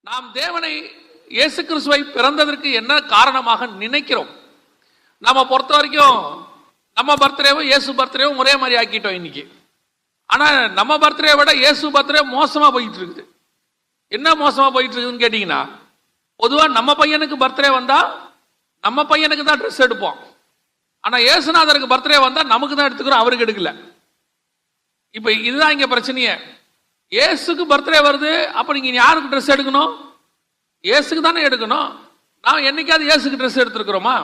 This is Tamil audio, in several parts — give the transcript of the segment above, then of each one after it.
நாம் தேவனை இயேசு கிறிஸ்துவை பிறந்ததற்கு என்ன காரணமாக நினைக்கிறோம்? நம்ம பொறுத்த வரைக்கும் நம்ம பர்த்டேவும் இயேசு பர்த்டேவும் ஒரே மாதிரி ஆக்கிட்டோம் இன்னைக்கு. ஆனா நம்ம பர்த்டே விட இயேசு பர்த்டே மோசமா போயிட்டு இருக்குது. என்ன மோசமா போயிட்டு இருக்குதுன்னு கேட்டீங்கன்னா, பொதுவா நம்ம பையனுக்கு பர்த்டே வந்தா நம்ம பையனுக்கு தான் ட்ரெஸ் எடுப்போம். ஆனா இயேசுநாதருக்கு பர்த்டே வந்தா நமக்கு தான் எடுத்துக்கிறோம், அவருக்கு எடுக்கல. இப்ப இதுதான் இங்க பிரச்சனையே. இயேசுக்கு பர்த்டே வருது, அப்ப நீங்க யாருக்கு ட்ரெஸ் எடுக்கணும்? இயேசுக்கு தானே எடுக்கணும். நான் என்னைக்காவது இயேசுக்கு ட்ரெஸ் எடுத்துருக்கிறோமா?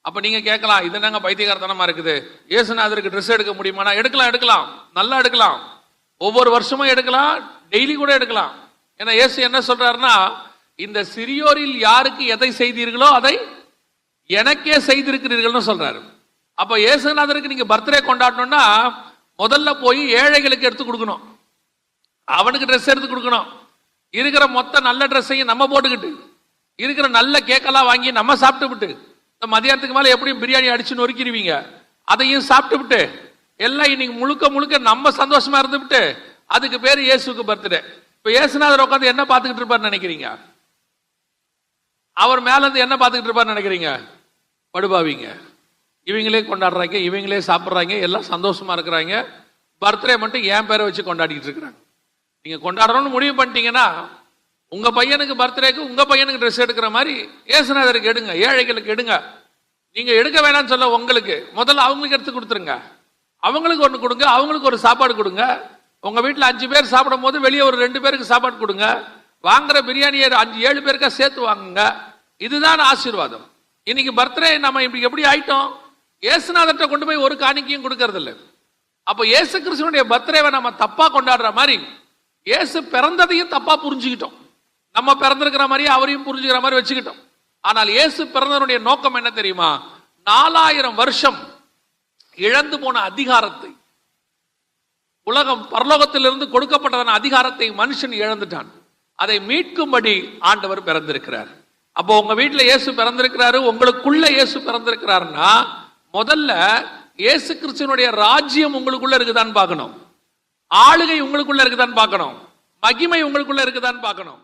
அப்ப நீங்க கேட்கலாம், இது என்னங்க பைத்தியகாரத்தனமா இருக்குது, இயேசுநாதருக்கு ட்ரெஸ் எடுக்க முடியுமா? எடுக்கலாம், நல்லா எடுக்கலாம், ஒவ்வொரு வருஷமும் எடுக்கலாம், டெய்லி கூட எடுக்கலாம். ஏன்னா இயேசு என்ன சொல்றாருன்னா, இந்த சிறியோரில் யாருக்கு எதை செய்தீர்களோ அதை எனக்கே செய்திருக்கிறீர்கள்னு சொல்றாரு. அப்ப இயேசுநாதருக்கு நீங்க பர்த்டே கொண்டாடணும்னா முதல்ல போய் ஏழைகளுக்கு எடுத்து கொடுக்கணும், அவனுக்கு ட்ரெஸ் எடுத்து கொடுக்கணும். இருக்கிற மொத்த நல்ல ட்ரெஸ்ஸையும் நம்ம போட்டுக்கிட்டு, இருக்கிற நல்ல கேக்கெல்லாம் வாங்கி நம்ம சாப்பிட்டு விட்டு, இந்த மதியானத்துக்கு மேல எப்படியும் பிரியாணி அடிச்சு நொறுக்கிடுவீங்க, அதையும் சாப்பிட்டு விட்டு எல்லாம் இன்னைக்கு முழுக்க முழுக்க நம்ம சந்தோஷமா இருந்துவிட்டு, அதுக்கு பேரு இயேசுக்கு பர்த்டே. இப்ப இயேசுநாதர் உட்காந்து என்ன பார்த்துக்கிட்டு இருப்பாரு நினைக்கிறீங்க? அவர் மேல இருந்து என்ன பார்த்துக்கிட்டு இருப்பாரு நினைக்கிறீங்க? படுபாவீங்க. இவங்களே கொண்டாடுறாங்க, இவங்களே சாப்பிட்றாங்க, எல்லாம் சந்தோஷமா இருக்கிறாங்க. பர்த்டே மட்டும் என் பேரை வச்சு கொண்டாடிட்டு இருக்கிறாங்க. நீங்க கொண்டாடணும்னு முடிவு பண்ணிட்டீங்கன்னா, உங்க பையனுக்கு பர்த்டேக்கு உங்க பையனுக்கு ட்ரெஸ் எடுக்கிற மாதிரி இயேசுநாதருக்கு எடுங்க, ஏழைகளுக்கு எடுங்க. நீங்க எடுக்க வேணாம்னு சொல்ல, உங்களுக்கு முதல்ல அவங்களுக்கு எடுத்து கொடுத்துருங்க. அவங்களுக்கு ஒன்று கொடுங்க, அவங்களுக்கு ஒரு சாப்பாடு கொடுங்க. உங்க வீட்டில் 5 பேர் சாப்பிடும் போது வெளியே ஒரு 2 பேருக்கு சாப்பாடு கொடுங்க. வாங்குற பிரியாணியை 5-7 பேருக்கா சேர்த்து வாங்குங்க. இதுதான் ஆசீர்வாதம். இன்னைக்கு பர்த்டே நம்ம இப்படி எப்படி ஆயிட்டோம்? இயேசுநாதர்கிட்ட கொண்டு போய் ஒரு காணிக்கையும் கொடுக்கறது இல்லை. அப்ப இயேசு கிறிஸ்துவனுடைய பர்த்டேவை நம்ம தப்பா கொண்டாடுற மாதிரி, இயேசு பிறந்ததையும் தப்பா புரிஞ்சுக்கிட்டோம். நம்ம பிறந்திருக்கிற மாதிரி அவரையும் புரிஞ்சுக்கிற மாதிரி வச்சுக்கிட்டோம். ஆனால் இயேசு பிறந்தவனுடைய நோக்கம் என்ன தெரியுமா? 4000 வருஷம் இழந்து போன அதிகாரத்தை, உலகம் பரலோகத்திலிருந்து கொடுக்கப்பட்டதான அதிகாரத்தை மனுஷன் இழந்துட்டான். அதை மீட்கும்படி ஆண்டவர் பிறந்திருக்கிறார். அப்போ உங்க வீட்டில் இயேசு பிறந்திருக்கிறாரு, உங்களுக்குள்ள இயேசு பிறந்திருக்கிறாருன்னா முதல்ல இயேசு கிறிஸ்துவனுடைய ராஜ்யம் உங்களுக்குள்ள இருக்குதான்னு பார்க்கணும், ஆளுகை உங்களுக்குள்ள இருக்குதான்னு பார்க்கணும், மகிமை உங்களுக்குள்ள இருக்குதான்னு பார்க்கணும்.